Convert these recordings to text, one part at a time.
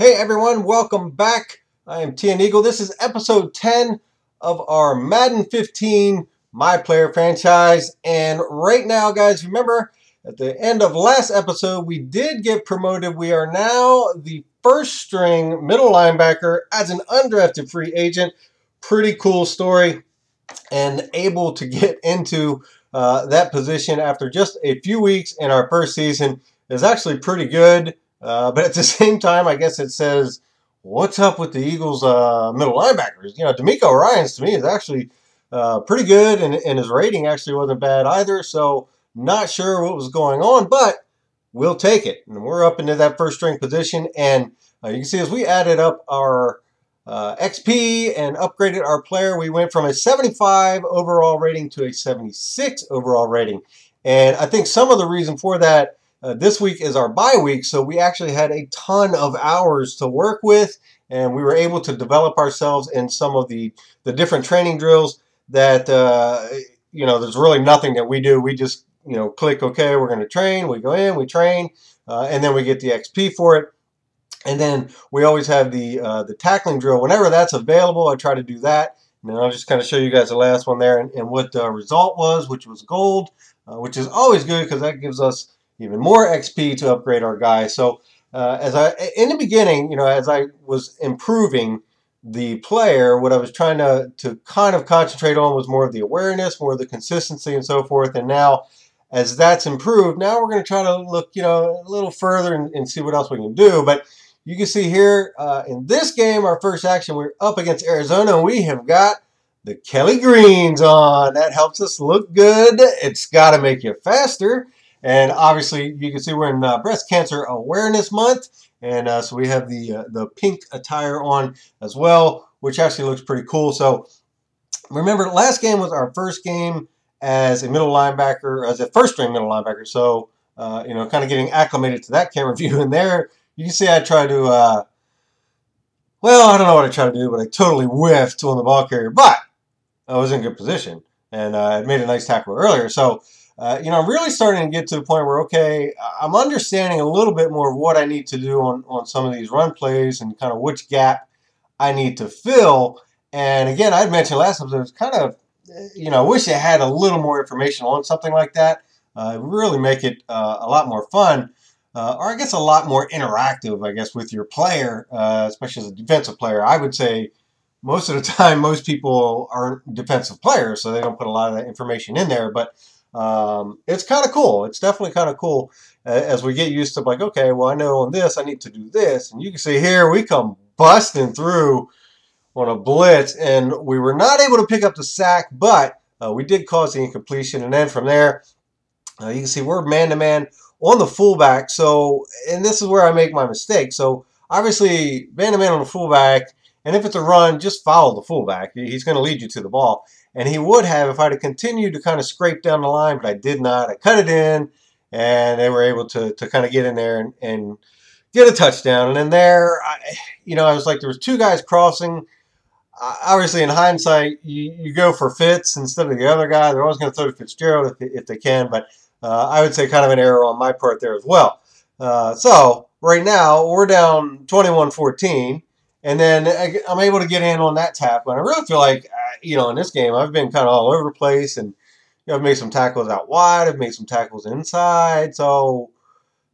Hey everyone, welcome back. I am TN Eagle. This is episode 10 of our Madden 15 My Player franchise. And right now, guys, remember at the end of last episode, we did get promoted. We are now the first string middle linebacker as an undrafted free agent. Pretty cool story, and able to get into that position after just a few weeks in our first season is actually pretty good. But at the same time, I guess it says, what's up with the Eagles' middle linebackers? You know, D'Amico Ryans to me is actually pretty good, and his rating actually wasn't bad either. So not sure what was going on, but we'll take it. And we're up into that first string position, and you can see as we added up our XP and upgraded our player, we went from a 75 overall rating to a 76 overall rating. And I think some of the reason for that, this week is our bye week, so we actually had a ton of hours to work with, and we were able to develop ourselves in some of the different training drills that, there's really nothing that we do. We just, click, okay, we're going to train, we go in, we train, and then we get the XP for it. And then we always have the tackling drill. Whenever that's available, I try to do that. And then I'll just kind of show you guys the last one there and what the result was, which was gold, which is always good because that gives us even more XP to upgrade our guys. So in the beginning, as I was improving the player, what I was trying to kind of concentrate on was more of the awareness, more of the consistency and so forth. And now as that's improved, now we're going to try to look, a little further and see what else we can do. But you can see here in this game, our first action, we're up against Arizona, and we have got the Kelly Greens on. That helps us look good. It's got to make you faster. And obviously, you can see we're in Breast Cancer Awareness Month. And so we have the pink attire on as well, which actually looks pretty cool. So remember, last game was our first game as a middle linebacker, as a first-string middle linebacker. So, kind of getting acclimated to that camera view. And there, you can see I try to, I don't know what I try to do, but I totally whiffed on the ball carrier. But I was in good position, and I made a nice tackle earlier. So, I'm really starting to get to the point where, okay, I'm understanding a little bit more of what I need to do on some of these run plays and kind of which gap I need to fill. And again, I'd mentioned last episode, it's kind of, I wish I had a little more information on something like that. Really make it a lot more fun, or I guess a lot more interactive, I guess, with your player, especially as a defensive player. I would say most of the time, most people aren't defensive players, so they don't put a lot of that information in there. But it's kind of cool. It's definitely kind of cool as we get used to, like, okay, well, I know on this, I need to do this. And you can see here, we come busting through on a blitz, and we were not able to pick up the sack, but we did cause the incompletion. And then from there, you can see we're man-to-man on the fullback. So, and this is where I make my mistake. So, obviously, man-to-man on the fullback, and if it's a run, just follow the fullback. He's going to lead you to the ball. And he would have if I'd have continued to kind of scrape down the line, but I did not. I cut it in, and they were able to kind of get in there and get a touchdown. And then there, I was like, there was two guys crossing. Obviously, in hindsight, you go for Fitz instead of the other guy. They're always going to throw to Fitzgerald if they can, but I would say kind of an error on my part there as well. So right now, we're down 21-14. And then I'm able to get in on that tackle. And I really feel like, in this game, I've been kind of all over the place. And I've made some tackles out wide. I've made some tackles inside. So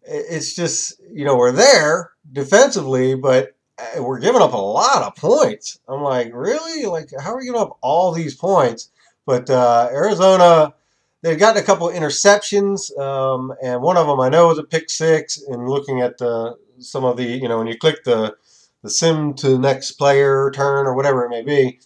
it's just, we're there defensively, but we're giving up a lot of points. I'm like, really? Like, how are we giving up all these points? But Arizona, they've gotten a couple of interceptions. And one of them I know was a pick six. And looking at some of the, when you click the sim to the next player turn or whatever it may be.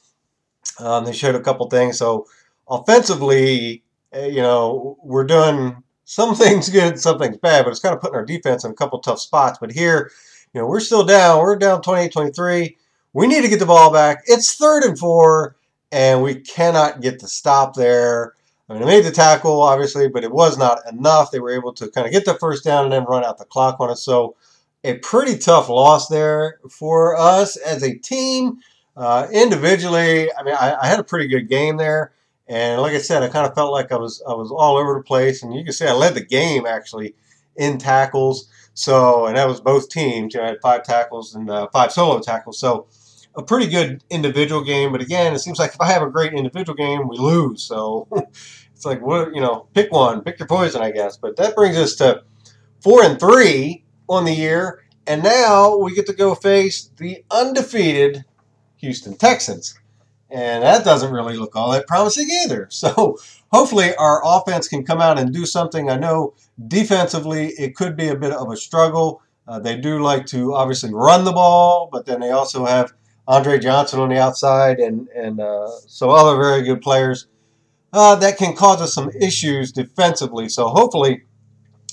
They showed a couple things. So offensively, we're doing some things good, some things bad, but it's kind of putting our defense in a couple tough spots. But here, we're still down. We're down 28-23. We need to get the ball back. It's 3rd and 4, and we cannot get the stop there. I mean, I made the tackle, obviously, but it was not enough. They were able to kind of get the first down and then run out the clock on us. So a pretty tough loss there for us as a team. Individually, I mean, I had a pretty good game there. And like I said, I kind of felt like I was all over the place. And you can see I led the game, actually, in tackles. So, and that was both teams. I had 5 tackles and 5 solo tackles. So, a pretty good individual game. But again, it seems like if I have a great individual game, we lose. So, it's like, what, pick one, pick your poison, I guess. But that brings us to 4-3 on the year. And now we get to go face the undefeated Houston Texans. And that doesn't really look all that promising either. So hopefully our offense can come out and do something. I know defensively it could be a bit of a struggle. They do like to obviously run the ball, but then they also have Andre Johnson on the outside and so other very good players that can cause us some issues defensively. So hopefully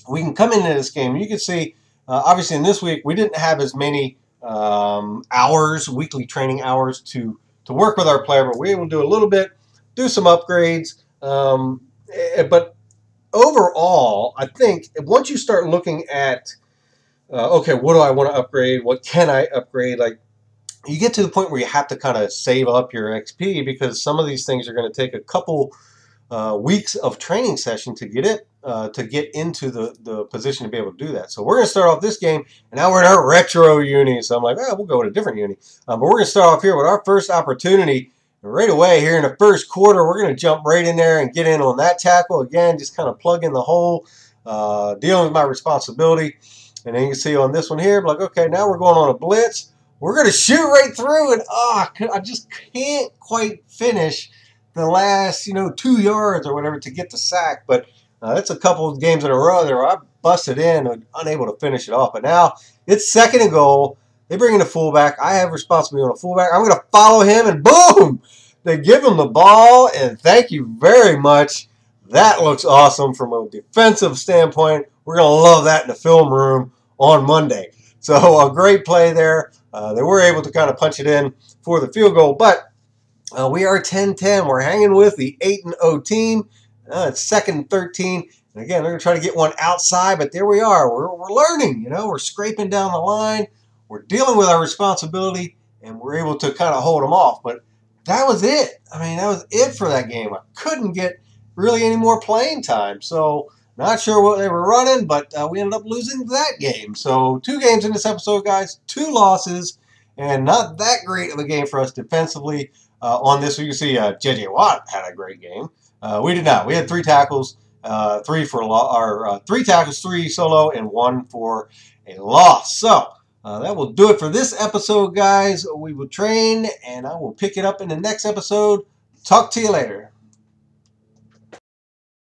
we can come into this game. You can see, obviously in this week, we didn't have as many hours, weekly training hours to work with our player, but we were able to do a little bit, do some upgrades. But overall, I think once you start looking at, okay, what do I want to upgrade? What can I upgrade? Like, you get to the point where you have to kind of save up your XP because some of these things are going to take a couple weeks of training session to get into the position to be able to do that. So we're going to start off this game, and now we're in our retro uni. So I'm like, we'll go with a different uni. But we're going to start off here with our first opportunity. And right away here in the first quarter, we're going to jump right in there and get in on that tackle. Again, just kind of plug in the hole, dealing with my responsibility. And then you can see on this one here, like, okay, now we're going on a blitz. We're going to shoot right through, and I just can't quite finish the last, 2 yards or whatever to get the sack. But that's a couple of games in a row there where I busted in and unable to finish it off. But now it's 2nd and goal. They bring in a fullback. I have responsibility on a fullback. I'm going to follow him, and boom! They give him the ball, and thank you very much. That looks awesome from a defensive standpoint. We're going to love that in the film room on Monday. So a great play there. They were able to kind of punch it in for the field goal, but we are 10-10. We're hanging with the 8-0 team. It's 2nd and 13. And again, they're going to try to get one outside, but there we are. We're learning, We're scraping down the line. We're dealing with our responsibility, and we're able to kind of hold them off. But that was it. I mean, that was it for that game. I couldn't get really any more playing time. So not sure what they were running, but we ended up losing that game. So 2 games in this episode, guys. 2 losses, and not that great of a game for us defensively. On this, you can see J.J. Watt had a great game. We did not. We had 3 tackles, 3 for 3 tackles, 3 solo, and 1 for a loss. So that will do it for this episode, guys. We will train, and I will pick it up in the next episode. Talk to you later.